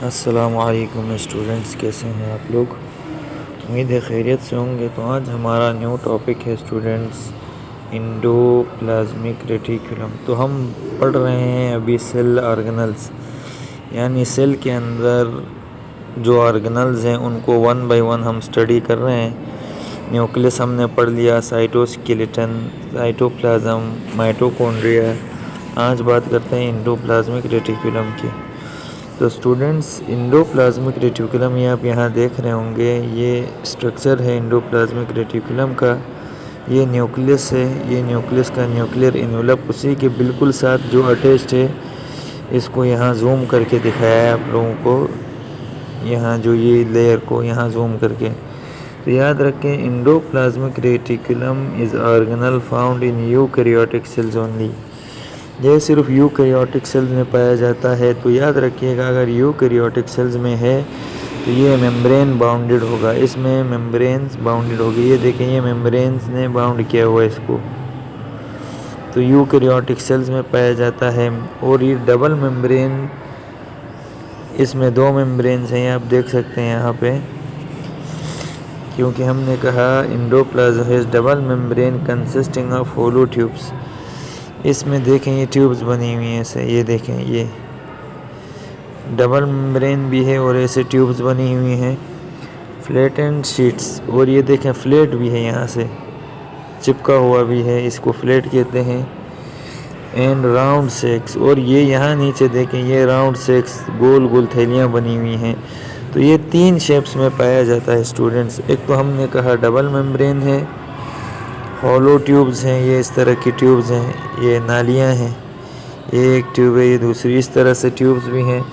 अस्सलामुअलैकुम स्टूडेंट्स, कैसे हैं आप लोग। उम्मीद है खैरियत से होंगे। तो आज हमारा न्यू टॉपिक है स्टूडेंट्स एंडोप्लाज्मिक रेटिकुलम। तो हम पढ़ रहे हैं अभी सेल ऑर्गेनल्स, यानी सेल के अंदर जो ऑर्गेनल्स हैं उनको वन बाय वन हम स्टडी कर रहे हैं। न्यूक्लियस हमने पढ़ लिया, साइटोस्केलेटन, साइटोप्लाज्म, माइटोकॉन्ड्रिया। आज बात करते हैं एंडोप्लाज्मिक रेटिकुलम की। तो स्टूडेंट्स, एंडोप्लाज्मिक रेटिकुलम ये आप यहाँ देख रहे होंगे, ये स्ट्रक्चर है एंडोप्लाज्मिक रेटिकुलम का। ये न्यूक्लियस है, ये न्यूक्लियस का न्यूक्लियर इन्वेलप उसी के बिल्कुल साथ जो अटैच्ड है। इसको यहाँ जूम करके दिखाया है आप लोगों को, यहाँ जो ये लेयर को यहाँ जूम करके। तो याद रखें, endoplasmic reticulum is organelle found in eukaryotic cells only. यह सिर्फ यूकैरियोटिक सेल्स में पाया जाता है। तो याद रखिएगा, अगर यूकैरियोटिक सेल्स में है तो ये मेम्ब्रेन बाउंडेड होगा, इसमें मेम्ब्रेन्स बाउंडेड होगी। ये देखें, ये मेम्ब्रेन्स ने बाउंड किया हुआ है इसको। तो यूकैरियोटिक सेल्स में पाया जाता है। और ये डबल मेम्ब्रेन, इसमें दो मेम्ब्रेन्स हैं, आप देख सकते हैं यहाँ पे, क्योंकि हमने कहा endoplasm has double membrane consisting of hollow tubes. इसमें देखें ये ट्यूब्स बनी हुई हैं ऐसे, ये देखें, ये डबल मेम्ब्रेन भी है और ऐसे ट्यूब्स बनी हुई हैं, फ्लैटेंड शीट्स। और ये देखें फ्लैट भी है, यहाँ से चिपका हुआ भी है, इसको फ्लैट कहते हैं। एंड राउंड सेक्स, और ये यहाँ नीचे देखें, ये राउंड सेक्स, गोल गोल थैलियाँ बनी हुई हैं। तो ये तीन शेप्स में पाया जाता है स्टूडेंट्स। एक तो हमने कहा डबल मेम्ब्रेन है, हॉलो ट्यूब्स हैं, ये इस तरह की ट्यूब्स हैं, ये नालियाँ हैं, ये एक ट्यूब है, ये दूसरी, इस तरह से ट्यूब्स भी हैं।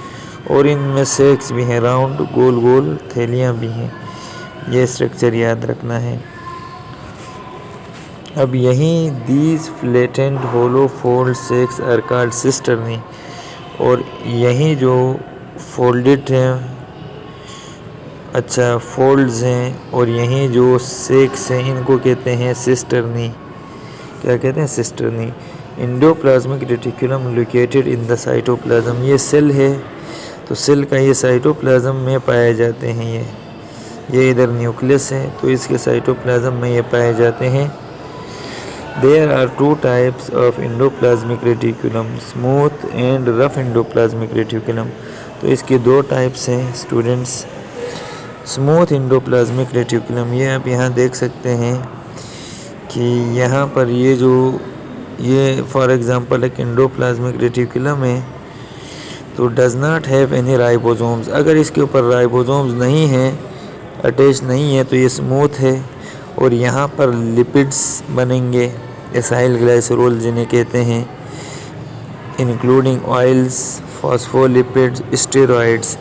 और इनमें सेक्स भी हैं, राउंड गोल गोल थैलियाँ भी हैं। ये स्ट्रक्चर याद रखना है। अब यहीं these flattened hollow fold sacs are called cisternae. और यहीं जो फोल्डेड हैं, अच्छा फोल्ड्स हैं, और यहीं जो सेक्स हैं इनको कहते हैं सिस्टर्नी। क्या कहते हैं? Cisternae. Endoplasmic reticulum located in the cytoplasm. ये सेल है, तो सेल का ये साइटोप्लाज्म में पाए जाते हैं। ये इधर न्यूक्लियस है, तो इसके साइटोप्लाज्म में ये पाए जाते हैं। There are two types of endoplasmic reticulum, smooth and rough endoplasmic reticulum. तो इसके दो टाइप्स हैं स्टूडेंट्स। स्मूथ एंडोप्लाज्मिक रेटिकुलम, ये आप यहाँ देख सकते हैं कि यहाँ पर ये फॉर एग्जांपल एक एंडोप्लाज्मिक रेटिकुलम है, तो does not have any ribosomes. अगर इसके ऊपर राइबोसोम्स नहीं हैं, अटैच नहीं है, तो ये स्मूथ है। और यहाँ पर लिपिड्स बनेंगे, एसाइल ग्लाइसरोल जिन्हें कहते हैं, इंक्लूडिंग ऑयल्स, फॉस्फोलिपिड्स, स्टेरॉइड्स।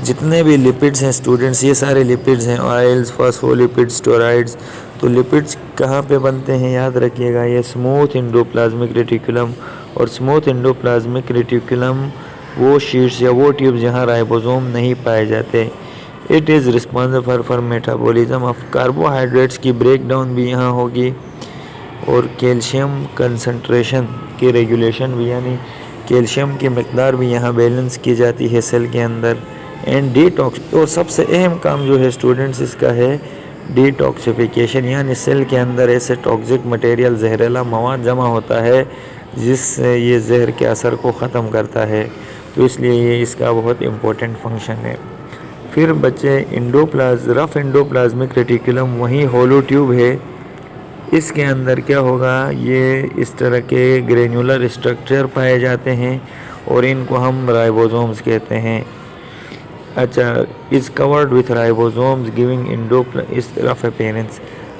जितने भी लिपिड्स हैं स्टूडेंट्स, ये सारे लिपिड्स हैं, ऑयल्स, फॉस्फोलिपिड्स, स्टेरॉइड्स। तो लिपिड्स कहाँ पे बनते हैं याद रखिएगा, ये स्मूथ एंडोप्लाज्मिक रेटिकुलम। और स्मूथ एंडोप्लाज्मिक रेटिकुलम वो शीट्स या वो ट्यूब्स जहाँ राइबोसोम नहीं पाए जाते। It is responsible for metabolism of carbohydrates की ब्रेकडाउन भी यहाँ होगी, और कैल्शियम कंसंट्रेशन की रेगुलेशन भी, यानी कैल्शियम की मकदार भी यहाँ बैलेंस की जाती है सेल के अंदर। एंड डिटॉक्स, और सबसे अहम काम जो है स्टूडेंट्स इसका है डिटॉक्सिफिकेशन, यानी सेल के अंदर ऐसे टॉक्सिक मटेरियल, जहरीला मवाद जमा होता है जिससे ये जहर के असर को ख़त्म करता है। तो इसलिए ये इसका बहुत इम्पोर्टेंट फंक्शन है। फिर बच्चे, रफ एंडोप्लाज्मिक रेटिकुलम वहीं होलो ट्यूब है, इसके अंदर क्या होगा, ये इस तरह के ग्रेनुलर स्ट्रक्चर पाए जाते हैं, और इनको हम राइबोसोम्स कहते हैं। अच्छा, is covered with ribosomes giving इस रफ अपीयरेंस।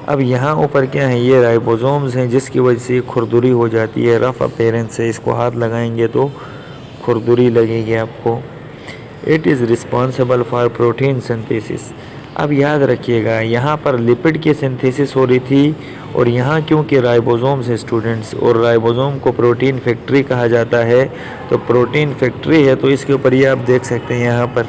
अब यहाँ ऊपर क्या है, ये राइबोसोम्स हैं जिसकी वजह से खुरदुरी हो जाती है, रफ अपीयरेंस है। इसको हाथ लगाएंगे तो खुरदुरी लगेगी आपको। It is responsible for protein synthesis. अब याद रखिएगा, यहाँ पर लिपिड की सिंथेसिस हो रही थी, और यहाँ क्योंकि राइबोसोम्स है स्टूडेंट्स, और राइबोसोम को प्रोटीन फैक्ट्री कहा जाता है। तो प्रोटीन फैक्ट्री है, तो इसके ऊपर ये आप देख सकते हैं, यहाँ पर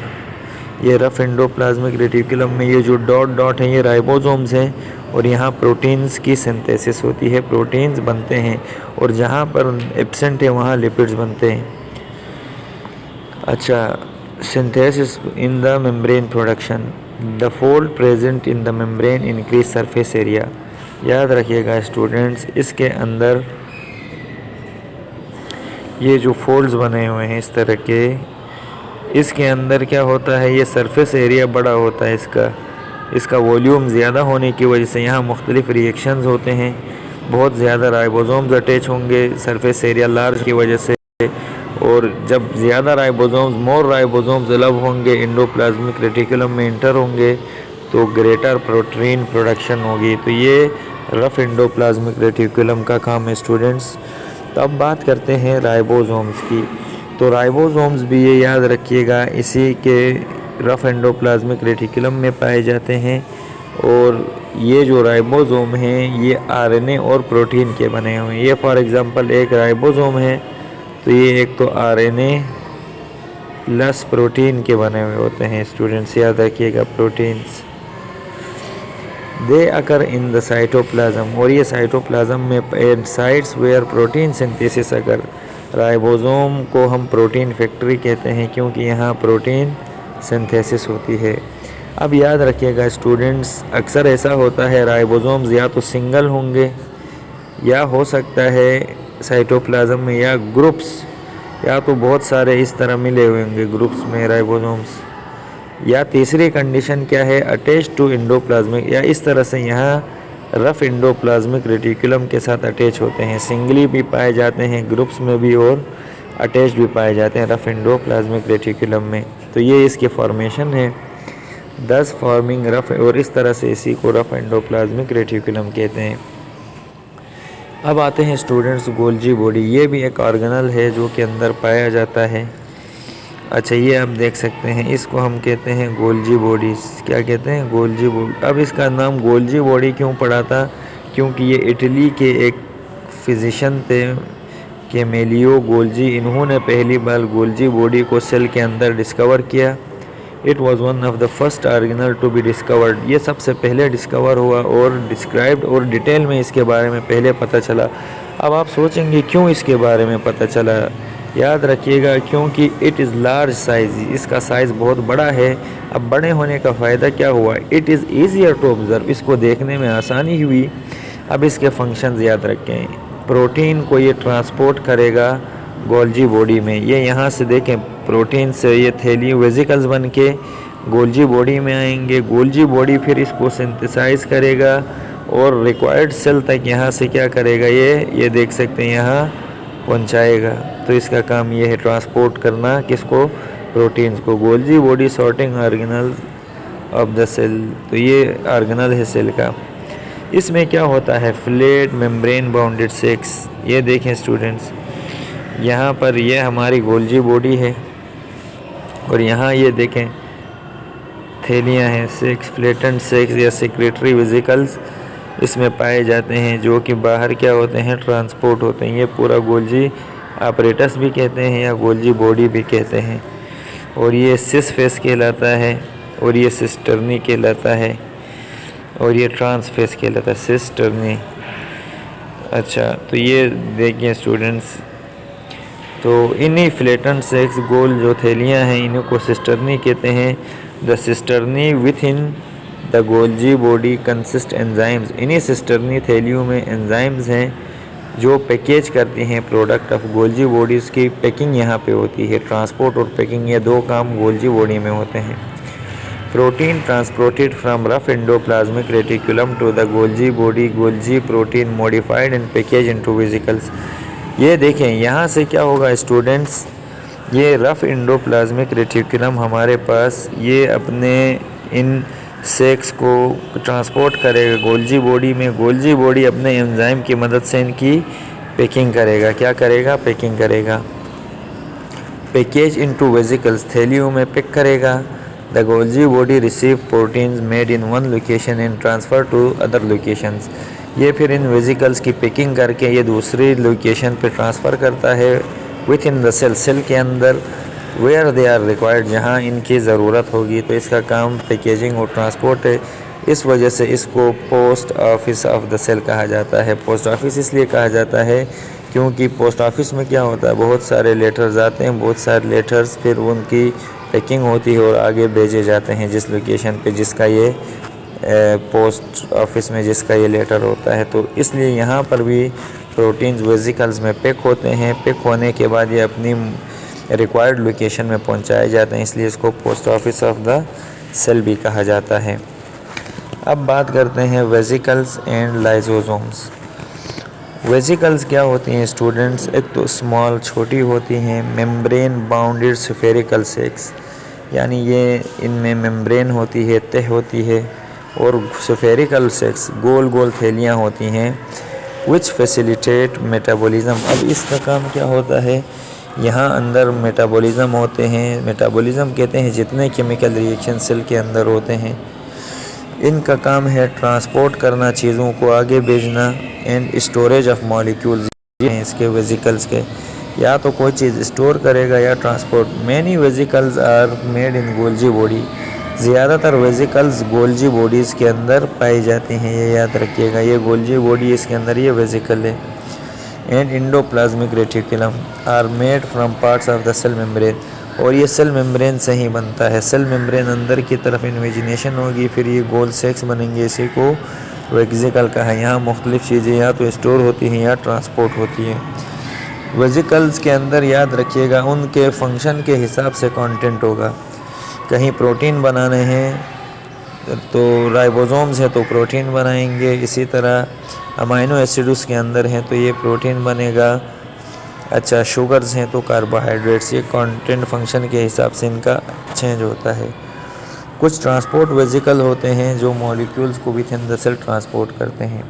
ये रफ एंडोप्लाज्मिक रेटिकुलम में ये जो डॉट डॉट हैं ये राइबोसोम्स हैं, और यहाँ प्रोटीन्स की सिंथेसिस होती है, प्रोटीन्स बनते हैं। और जहाँ पर एब्सेंट है वहाँ लिपिड्स बनते हैं। अच्छा, synthesis in the membrane production. The fold present in the membrane increase surface area. याद रखिएगा स्टूडेंट्स, इसके अंदर ये जो फोल्ड्स बने हुए हैं इस तरह के, इसके अंदर क्या होता है, ये सरफेस एरिया बड़ा होता है इसका वॉल्यूम ज़्यादा होने की वजह से यहाँ मुख्तलिफ रिएक्शंस होते हैं। बहुत ज़्यादा राइबोसोम्स अटैच होंगे सरफेस एरिया लार्ज की वजह से, और जब ज़्यादा मोर राइबोसोम्स अलग होंगे, एंडोप्लाज्मिक रेटिकुलम में इंटर होंगे, तो ग्रेटर प्रोटीन प्रोडक्शन होगी। तो ये रफ एंडोप्लाज्मिक रेटिकुलम का काम है स्टूडेंट्स। तो अब बात करते हैं राइबोसोम्स की। तो राइबोसोम्स भी ये याद रखिएगा इसी के रफ एंडोप्लाज्मिक रेटिकुलम में पाए जाते हैं। और ये जो राइबोसोम हैं ये आरएनए और प्रोटीन के बने हुए हैं। ये फॉर एग्जांपल एक राइबोसोम है, तो ये एक तो आरएनए प्लस प्रोटीन के बने हुए होते हैं स्टूडेंट्स, याद रखिएगा proteins. They occur in the cytoplasm, और ये साइटोप्लाज्म में sites where protein synthesis occur. Ribosome को हम प्रोटीन फैक्ट्री कहते हैं क्योंकि यहाँ प्रोटीन सिंथेसिस होती है। अब याद रखिएगा स्टूडेंट्स, अक्सर ऐसा होता है राइबोसोम्स या तो सिंगल होंगे या हो सकता है साइटोप्लाज्म में, या ग्रुप्स, या तो बहुत सारे इस तरह मिले हुए होंगे ग्रुप्स में राइबोसोम्स, या तीसरी कंडीशन क्या है, अटैच टू एंडोप्लाज्मिक, या इस तरह से यहाँ रफ एंडोप्लाज्मिक रेटिकुलम के साथ अटैच होते हैं। सिंगली भी पाए जाते हैं ग्रुप्स में भी, और अटैच भी पाए जाते हैं रफ एंडोप्लाज्मिक रेटिकुलम में। तो ये इसकी फॉर्मेशन है, दस फॉर्मिंग रफ, और इस तरह से इसी को रफ एंडोप्लाज्मिक रेटिकुलम कहते हैं। अब आते हैं स्टूडेंट्स गोल्जी बॉडी। ये भी एक ऑर्गेनल है जो कि अंदर पाया जाता है। अच्छा, ये आप देख सकते हैं, इसको हम कहते हैं गोल्जी बॉडी। क्या कहते हैं, गोल्जी बॉडी। अब इसका नाम गोल्जी बॉडी क्यों पड़ा था, क्योंकि ये इटली के एक फिजिशियन थे कैमेलियो गोल्जी, इन्होंने पहली बार गोल्जी बॉडी को सेल के अंदर डिस्कवर किया। It was one of the first organelle to be discovered. ये सबसे पहले डिस्कवर हुआ और डिस्क्राइब्ड और डिटेल में इसके बारे में पहले पता चला। अब आप सोचेंगे क्यों इसके बारे में पता चला, याद रखिएगा क्योंकि इट इज़ लार्ज साइज़, इसका साइज़ बहुत बड़ा है। अब बड़े होने का फ़ायदा क्या हुआ, it is easier to observe, इसको देखने में आसानी हुई। अब इसके फंक्शंस याद रखें, प्रोटीन को ये ट्रांसपोर्ट करेगा गोल्जी बॉडी में। ये यहाँ से देखें, प्रोटीन से ये थैली वेजिकल्स बन के गोल्जी बॉडी में आएंगे। गोल्जी बॉडी फिर इसको सिंथेसाइज करेगा और रिक्वायर्ड सेल तक यहाँ से क्या करेगा, ये देख सकते हैं यहाँ पहुँचाएगा। तो इसका काम ये है ट्रांसपोर्ट करना, किसको, प्रोटीन्स को। Golgi body sorting organelle of the cell, तो ये ऑर्गेनल है सेल का। इसमें क्या होता है, फ्लैट मेम्ब्रेन बाउंडेड सेक्स। ये देखें स्टूडेंट्स, यहाँ पर ये हमारी गोल्जी बॉडी है और यहाँ ये देखें थैलियाँ हैं, सेक्स फ्लैटेंड सेक्स या सेक्रेटरी वेजिकल्स इसमें पाए जाते हैं, जो कि बाहर क्या होते हैं, ट्रांसपोर्ट होते हैं। ये पूरा गोल्जी आपरेटस भी कहते हैं या गोल्जी बॉडी भी कहते हैं। और ये सिस फेस कहलाता है, और ये सिस्टर्नी कहलाता है, और ये ट्रांस फेस कहलाता है, सिस्टर्नी। अच्छा, तो ये देखिए स्टूडेंट्स, तो इन्हीं फ्लैटेंड सेक्स गोल जो थैलियाँ हैं इन्हीं को सिस्टर्नी कहते हैं। The cisternae with in the Golgi body consist enzymes. इन्हीं सिस्टर्नी थैलियों में एंजाइम्स हैं जो पैकेज करती हैं प्रोडक्ट ऑफ गोल्जी बॉडीज़ की पैकिंग यहाँ पे होती है। ट्रांसपोर्ट और पैकिंग, ये दो काम गोल्जी बॉडी में होते हैं। Protein transported from rough endoplasmic reticulum to the Golgi body, Golgi protein modified and package into vesicles. ये देखें यहाँ से क्या होगा स्टूडेंट्स, ये रफ एंडोप्लाज्मिक रेटिकुलम हमारे पास ये अपने इन सेक्स को ट्रांसपोर्ट करेगा गोल्जी बॉडी में। गोल्जी बॉडी अपने एंजाइम की मदद से इनकी पैकिंग करेगा। क्या करेगा, पैकिंग करेगा। पैकेज इनटू वेसिकल्स, थैलियों में पैक करेगा। The Golgi body receive proteins made in one location and transfer to other locations. ये फिर इन वेसिकल्स की पैकिंग करके ये दूसरी लोकेशन पे ट्रांसफ़र करता है within the cell, cell के अंदर, वेयर दे आर रिक्वायर्ड, जहाँ इनकी ज़रूरत होगी। तो इसका काम पैकेजिंग और ट्रांसपोर्ट है। इस वजह से इसको post office of the cell कहा जाता है। पोस्ट ऑफिस इसलिए कहा जाता है क्योंकि पोस्ट ऑफिस में क्या होता है, बहुत सारे लेटर्स आते हैं, बहुत सारे लेटर्स फिर उनकी पैकिंग होती है और आगे भेजे जाते हैं जिस लोकेशन पे जिसका ये पोस्ट ऑफिस में जिसका ये लेटर होता है। तो इसलिए यहाँ पर भी प्रोटीन्स वेसिकल्स में पैक होते हैं। पैक होने के बाद ये अपनी रिक्वायर्ड लोकेशन में पहुँचाए जाते हैं, इसलिए इसको post office of the cell भी कहा जाता है। अब बात करते हैं वेसिकल्स एंड लाइसोसोम्स। वेसिकल्स क्या होती हैं स्टूडेंट्स? एक तो स्मॉल छोटी होती हैं, मेम्ब्रेन बाउंडेड स्फेरिकल सेक्स, यानी ये इनमें मेम्ब्रेन होती है, तह होती है, और स्फेरिकल सेक्स गोल गोल थैलियाँ होती हैं, विच फैसिलिटेट मेटाबॉलिज्म। अब इसका काम क्या होता है? यहाँ अंदर मेटाबॉलिज्म होते हैं। मेटाबॉलिज्म कहते हैं जितने केमिकल रिएक्शन सेल के अंदर होते हैं, इनका काम है ट्रांसपोर्ट करना, चीज़ों को आगे भेजना, एंड स्टोरेज ऑफ मॉलिक्यूल्स हैं इसके वेसिकल्स के। या तो कोई चीज़ स्टोर करेगा या transport. Many vesicles are made in Golgi body. ज़्यादातर वेसिकल्स गोल्जी बॉडीज़ के अंदर पाई जाती हैं, ये याद रखिएगा। ये गोल्जी बॉडी, इसके अंदर ये वेसिकल है। And endoplasmic reticulum are made from parts of the cell membrane. और ये सेल मेम्ब्रेन से ही बनता है। सेल मेम्ब्रेन अंदर की तरफ इन्वेजिनेशन होगी, फिर ये गोल सेक्स बनेंगे, इसी को वेसिकल कहा है। यहाँ मुख्तलिफ चीज़ें या तो स्टोर होती हैं या ट्रांसपोर्ट होती हैं। वेसिकल्स के अंदर याद रखिएगा उनके फंक्शन के हिसाब से कंटेंट होगा। कहीं प्रोटीन बनाने हैं तो राइबोसोम्स है तो प्रोटीन बनाएंगे, इसी तरह अमाइनो एसिड्स के अंदर हैं तो ये प्रोटीन बनेगा। अच्छा, शुगर्स हैं तो कार्बोहाइड्रेट्स। ये कंटेंट फंक्शन के हिसाब से इनका चेंज होता है। कुछ ट्रांसपोर्ट वेसिकल होते हैं जो मॉलिक्यूल्स को within the cell transport करते हैं।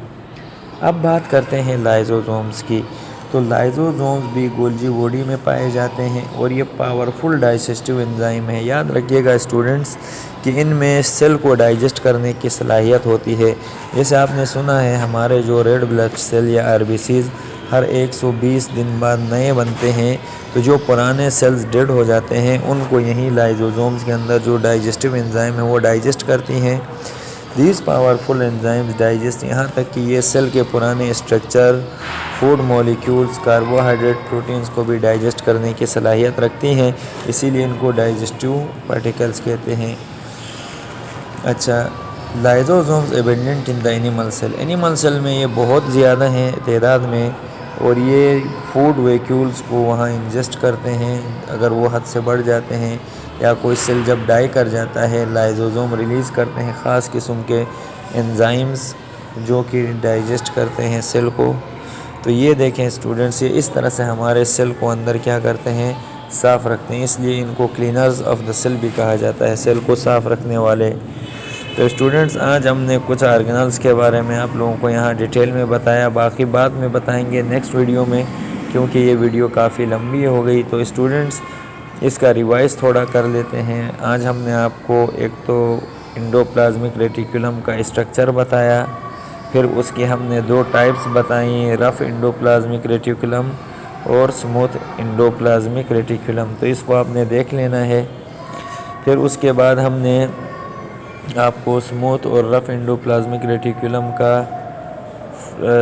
अब बात करते हैं लाइसोसोम्स की। तो लाइसोसोम्स भी गोल्जी बॉडी में पाए जाते हैं और ये पावरफुल डाइजेस्टिव एंजाइम है। याद रखिएगा स्टूडेंट्स कि इनमें सेल को डाइजेस्ट करने की सलाहियत होती है। जैसे आपने सुना है हमारे जो रेड ब्लड सेल या आरबीसीज हर 120 दिन बाद नए बनते हैं, तो जो पुराने सेल्स डेड हो जाते हैं उनको यही लाइसोसोम्स के अंदर जो डाइजेस्टिव एंजाइम है वो डाइजेस्ट करती हैं। दीज पावरफुल एंजाइम्स डाइजेस्ट, यहाँ तक कि ये सेल के पुराने structure, food molecules, carbohydrate, proteins को भी डाइजेस्ट करने की सलाहियत रखती हैं, इसीलिए इनको डाइजेस्टिव पार्टिकल्स कहते हैं। अच्छा, lysosomes abundant in the animal cell. Animal cell में ये बहुत ज़्यादा हैं तादाद में, और ये फूड वैक्यूल्स को वहाँ इंजेस्ट करते हैं। अगर वो हद से बढ़ जाते हैं या कोई सेल जब डाई कर जाता है, लाइसोसोम रिलीज़ करते हैं ख़ास किस्म के एंजाइम्स जो कि डाइजेस्ट करते हैं सेल को। तो ये देखें स्टूडेंट्स, ये इस तरह से हमारे सेल को अंदर क्या करते हैं, साफ़ रखते हैं, इसलिए इनको क्लीनर्स ऑफ द सेल भी कहा जाता है, सेल को साफ़ रखने वाले। तो स्टूडेंट्स, आज हमने कुछ ऑर्गेनल्स के बारे में आप लोगों को यहाँ डिटेल में बताया, बाकी बाद में बताएंगे नेक्स्ट वीडियो में, क्योंकि ये वीडियो काफ़ी लंबी हो गई। तो स्टूडेंट्स, इसका रिवाइज़ थोड़ा कर लेते हैं। आज हमने आपको एक तो इंडोप्लाज्मिक रेटिकुलम का स्ट्रक्चर बताया, फिर उसकी हमने दो टाइप्स बताई, रफ़ इंडोप्लाज्मिक रेटिकुलम और स्मूथ इंडोप्लाज्मिक रेटिकुलम। तो इसको आपने देख लेना है। फिर उसके बाद हमने आपको स्मूथ और रफ़ इंडोप्लाज्मिक रेटिकुलम का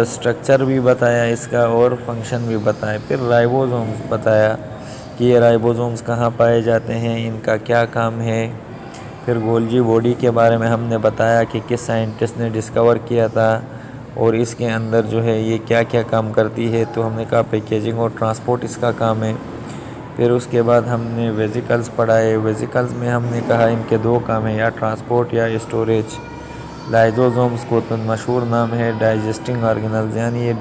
स्ट्रक्चर भी बताया इसका, और फंक्शन भी बताया। फिर राइबोसोम्स बताया कि ये राइबोसोम्स कहाँ पाए जाते हैं, इनका क्या काम है। फिर गोल्जी बॉडी के बारे में हमने बताया कि किस साइंटिस्ट ने डिस्कवर किया था और इसके अंदर जो है ये क्या क्या काम करती है। तो हमने कहा पैकेजिंग और ट्रांसपोर्ट इसका काम है। फिर उसके बाद हमने वेसिकल्स पढ़ाए। वेसिकल्स में हमने कहा इनके दो काम हैं, या ट्रांसपोर्ट या स्टोरेज। लाइसोसोम्स को तो मशहूर नाम है डाइजेस्टिंग ऑर्गेनल्स, यानी ये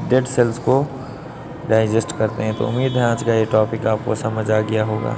डेड सेल्स को डाइजेस्ट करते हैं। तो उम्मीद है आज का ये टॉपिक आपको समझ आ गया होगा।